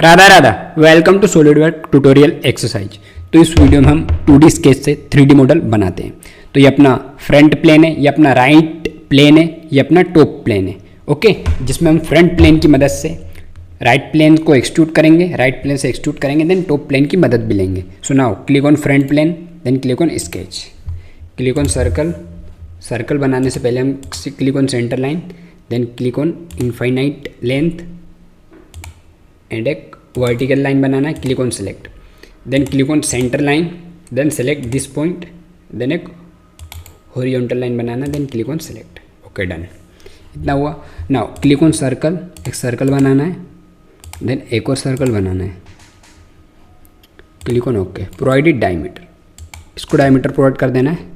Radha Radha, welcome to SolidWork tutorial exercise. तो इस video में हम 2D स्केच से 3D मॉडल बनाते हैं। तो ये अपना फ्रंट प्लेन है, ये अपना राइट प्लेन है, ये अपना टॉप प्लेन है। ओके, जिसमें हम फ्रंट प्लेन की मदद से राइट प्लेन को एक्सट्रूड करेंगे, राइट प्लेन से एक्सट्रूड करेंगे, देन टॉप प्लेन की मदद भी लेंगे। So now click on front plane, then click on sketch, click on circle. Circle बनाने से पहले हम click on centre line, then click on infinite length and एक वर्टिकल लाइन बनाना है। Click on select, then click on centre line, then select this point, then एक horizontal line बनाना है, then click on select. Okay, done. इतना हुआ। Now click on circle, एक circle बनाना है, देन एक और सर्कल बनाना है। Click on okay. Provided diameter, इसको डायमीटर प्रोवाइड कर देना है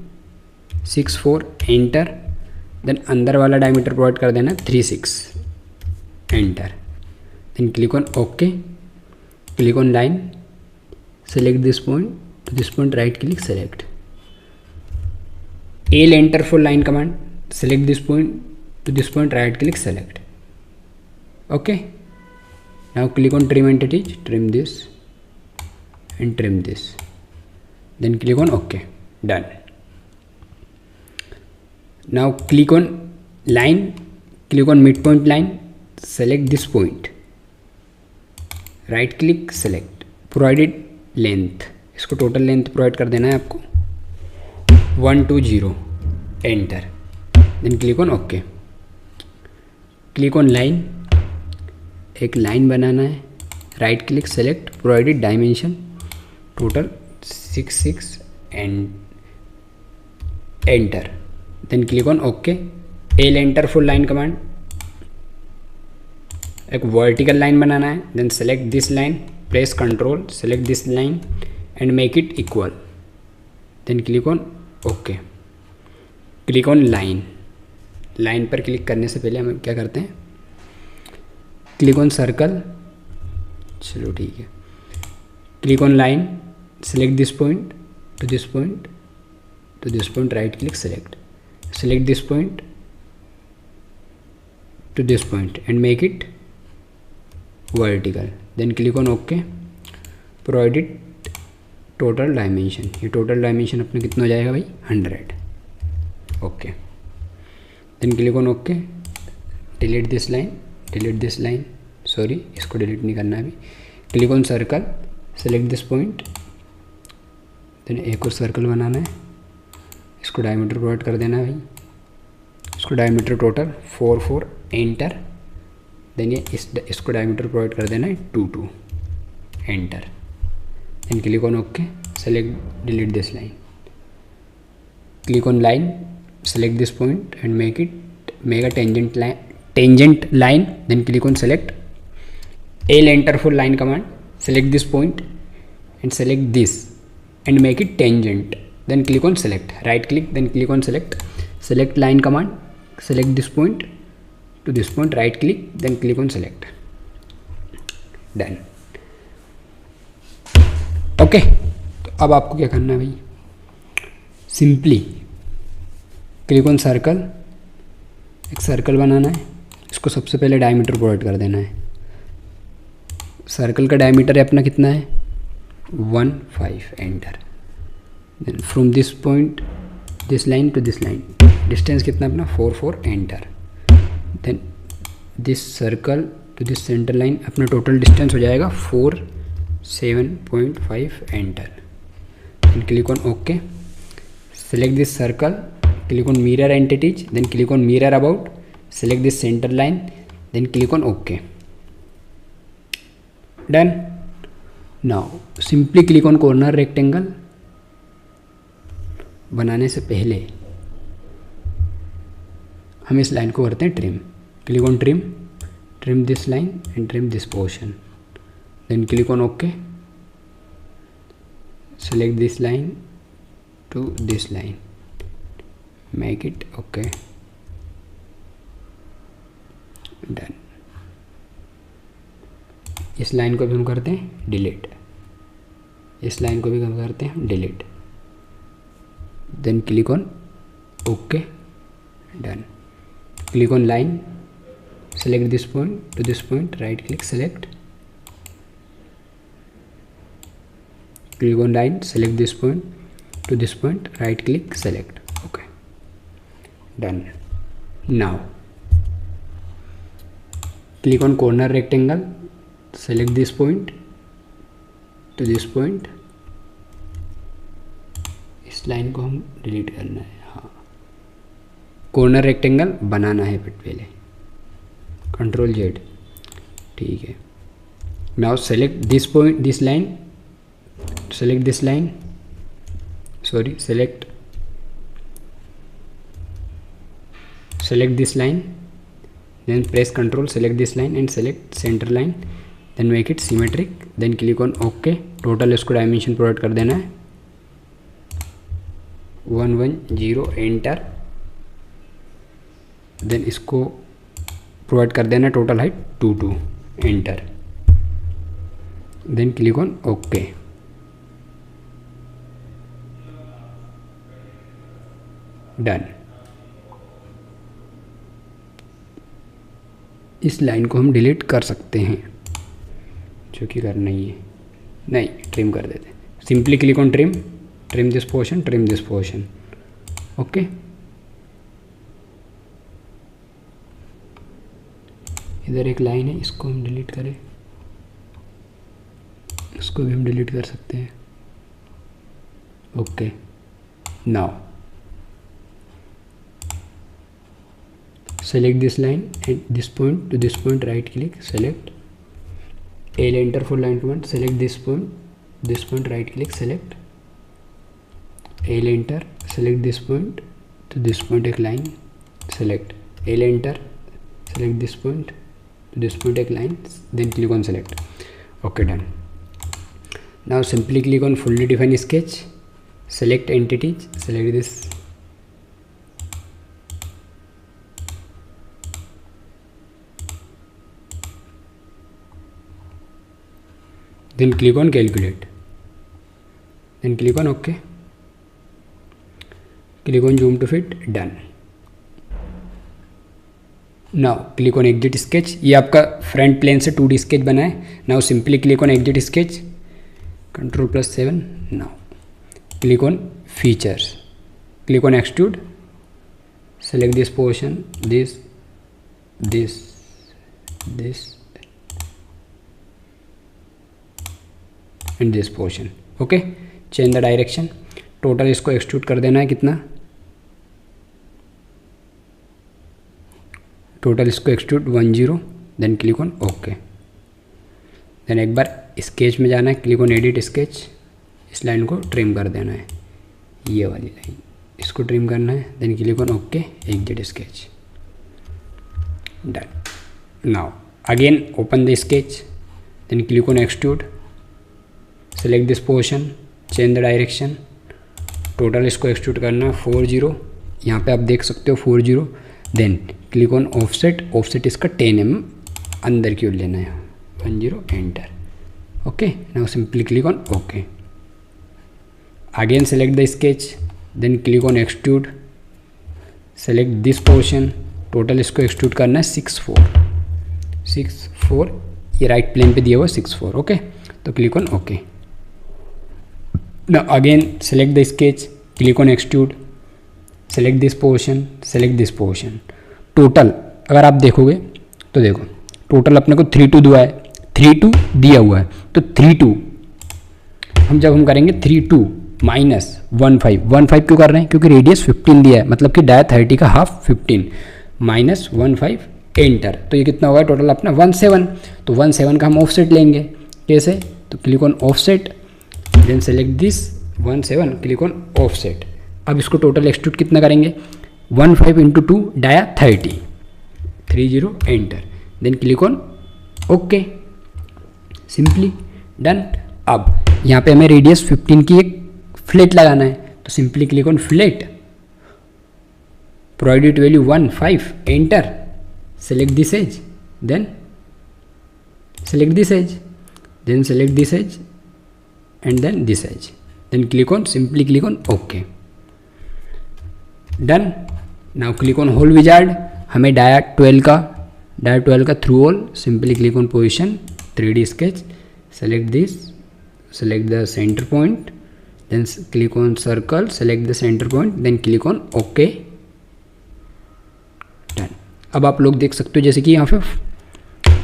6 4, एंटर। देन अंदर वाला डायमीटर प्रोवाइड कर देना है 3 6, enter. Then click on okay, click on line, select this point to this point, right click, select L, enter for line command, select this point to this point, right click, select. Okay, now click on trim entities, trim this and trim this, then click on OK, done. Now click on line, click on midpoint line, select this point, right click, select provided length, इसको total length provide कर देना है आपको 120, enter. Then click on okay, click on line, एक line बनाना है, right click, select provided dimension total 6 6 and enter. Then click on okay. L, enter for line command, एक vertical line बनाना है, then select this line, press Ctrl, select this line and make it equal, then click on OK, click on line। Line पर click करने से पहले हम क्या करते हैं, क्लिक ऑन सर्कल, चलो ठीक है, click on line, select this point to this point to this point, right click, select this point to this point and make it vertical, then click on OK। Provided total dimension, ये total dimension अपने कितना हो जाएगा भाई 100। Okay, then click on okay. Delete this line, sorry इसको delete नहीं करना अभी। Click on circle, select this point, then एक और सर्कल बनाना है, इसको डायमीटर प्रोवाइड कर देना है भाई, इसको डायमीटर टोटल 4 4, एंटर। देन ये इसको डायमीटर प्रोवाइड कर देना है 2 2, enter. Then click on okay, select delete this line, click on line, select this point and make a tangent line, then click on select L, enter for line command, select this point and select this and make it tangent, then click on select, right click, then click on select line command, select this point to this point, right click, then click on select, done। Okay, तो अब आपको क्या करना है भाई, simply click on circle, एक circle बनाना है, इसको सबसे पहले डायमीटर प्रोवाइड कर देना है। सर्कल का डायमीटर है अपना कितना है 1 5, enter. Then from this point this line to this line, distance कितना अपना 4 4, enter. Then this circle to this centre line, अपना टोटल डिस्टेंस हो जाएगा 4 7.5, enter. Then click on okay, select this circle, click on mirror entities, then click on mirror about, select this centre line, then click on okay, done. Now simply click on corner rectangle. बनाने से पहले हम इस line को करते हैं trim. Click on trim this line and trim this portion, then click on okay, select this line to this line, make it okay, done. इस line को भी हम करते हैं डिलीट, इस लाइन को भी हम करते हैं delete, then click on okay, done. Click on line, select this point to this point, right click, select click on line, select this point to this point, right click, select. Okay, done. Now click on corner rectangle, select this point to this point. इस line को हम delete करना है. हाँ, corner rectangle बनाना है पहले. Control Z. ठीक है. Now select this point, this line, select this line, sorry, select this line, then press Ctrl, select this line and select center line, then make it symmetric, then click on OK. Total इसको dimension provide कर देना है 110, enter. Then इसको provide कर देना total height 22, enter. Then click on OK. Done. इस line को हम डिलीट कर सकते हैं, जो कि करना ही है. नहीं, ट्रिम कर देते. Simply click on trim, trim this portion, trim this portion. Okay. इधर एक लाइन है, इसको हम डिलीट करें. इसको भी हम डिलीट कर सकते हैं. Okay. Now select this line and this point to this point, right click, select. L enter for line command. Select this point, right click, select. L enter, select this point to this point, एक line, select. L enter, select this point to this point, एक line, then click on select. Okay, done. Now simply click on fully define sketch, select entities, select this. Then click on calculate, then click on OK, click on zoom to fit, done. Now click on exit sketch. ये आपका front plane से 2D sketch बना है. Now simply click on exit sketch, Ctrl+7. Now click on features, click on extrude, select this portion, this and this portion. Okay. Change the direction. Total इसको extrude कर देना है कितना, total इसको extrude 10. Then click on okay. देन एक बार sketch में जाना है, क्लिक ऑन एडिट स्केच. इस लाइन को ट्रिम कर देना है, ये वाली लाइन, इसको ट्रिम करना है. Then click on okay, exit sketch, done. Now again open the sketch, then click on extrude, select this portion, change the direction. Total इसको एक्सट्रूड करना 40. यहाँ पे आप देख सकते हो 40. Then click on offset, offset इसका 10 mm अंदर की ओर लेना है, 10, enter. Okay. Now simply click on okay. Again select the sketch, then click on extrude, select this portion. Total इसको एक्सट्रूड करना है 6.4. ये राइट प्लेन पे दिया हुआ 6.4. ओके. तो click on okay. Now again select the sketch, click on extrude, select this portion, select this portion. Total अगर आप देखोगे तो देखो टोटल अपने को 32 दिया है, 32 दिया हुआ है. तो 32 जब हम करेंगे 32 माइनस 15 क्यों कर रहे हैं, क्योंकि रेडियस 15 दिया है, मतलब कि डाया 30 का हाफ 15 माइनस 15, एंटर. तो ये कितना होगा टोटल अपना 17. तो 17 का हम ऑफसेट लेंगे. कैसे, तो click on offset, then select this 17, click on offset. अब इसको टोटल एक्सट्रूड कितना करेंगे, 15 into 2 dia 30, 30, enter. Then click on okay, simply done. अब यहाँ पे हमें रेडियस 15 की एक फ्लेट लगाना है. तो simply click on fillet, provided value 15, enter. Select this edge, then select this edge, then select this edge and then this edge, then click on, simply click on OK, done. now click on hole wizard. हमें dia 12 का through hole. Simply click on position, 3D sketch, select this, select the center point, then click on circle, select the center point, then click on OK, done. अब आप लोग देख सकते हो जैसे कि यहाँ पे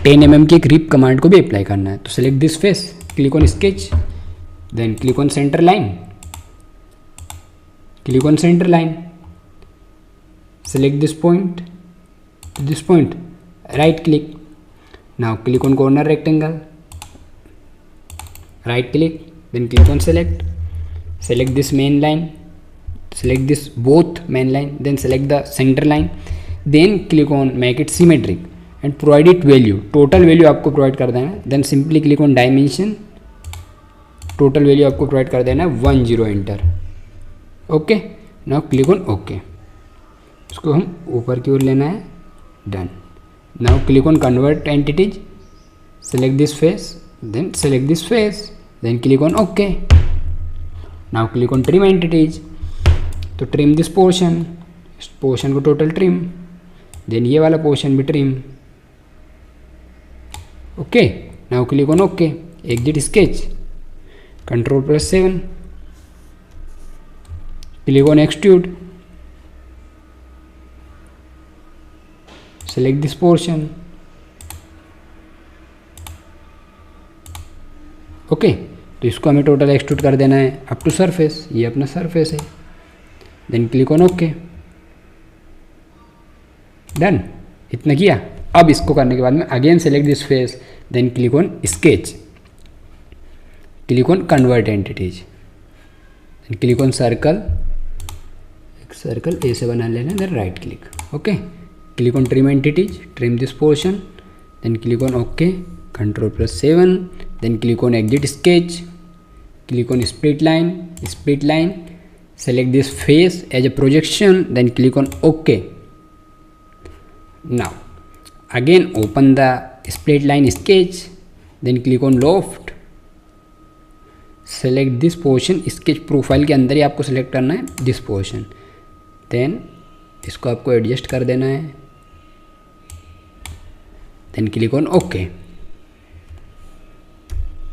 10 mm की एक रिप कमांड को भी अप्लाई करना है, तो select this face, click on sketch, then click on centre line, click on centre line, select this point to this point, right click, now click on corner rectangle, right click, then click on select this main line, select this both main line, then select the center line, then click on make it symmetric and provide it value, total value आपको provide कर देना है, then simply click on dimension, total value आपको provide कर देना है 10, enter, okay, now click on OK, उसको हम ऊपर की ओर लेना है, done. Now click on convert entities, select this face, then select this face, then click on okay. Now click on trim entities, तो ट्रिम दिस पोर्शन, इस portion को टोटल ट्रिम, देन ये वाला पोर्शन भी trim, okay. Now click on okay, exit sketch, Ctrl+7, click on extrude, select this portion, okay. तो इसको हमें total extrude कर देना है अप टू सरफेस, ये अपना सरफेस है, then click on okay, done. इतना किया। अब इसको करने के बाद में again select this face, then click on sketch, click on convert entities, then click on circle, एक सर्कल ऐसे बना लेना, then right click, okay. Click on trim entities, trim this portion, then click on OK, Ctrl+7, then click on exit sketch, click on split line, select this face as a projection, then click on OK. Now again open the split line sketch, then click on loft, select this portion, sketch profile के अंदर ही आपको select करना है this portion, then इसको आपको adjust कर देना है, then click on okay.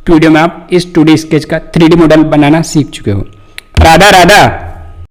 Video में आप इस 2D स्केच का 3D मॉडल बनाना सीख चुके हो। राधा राधा।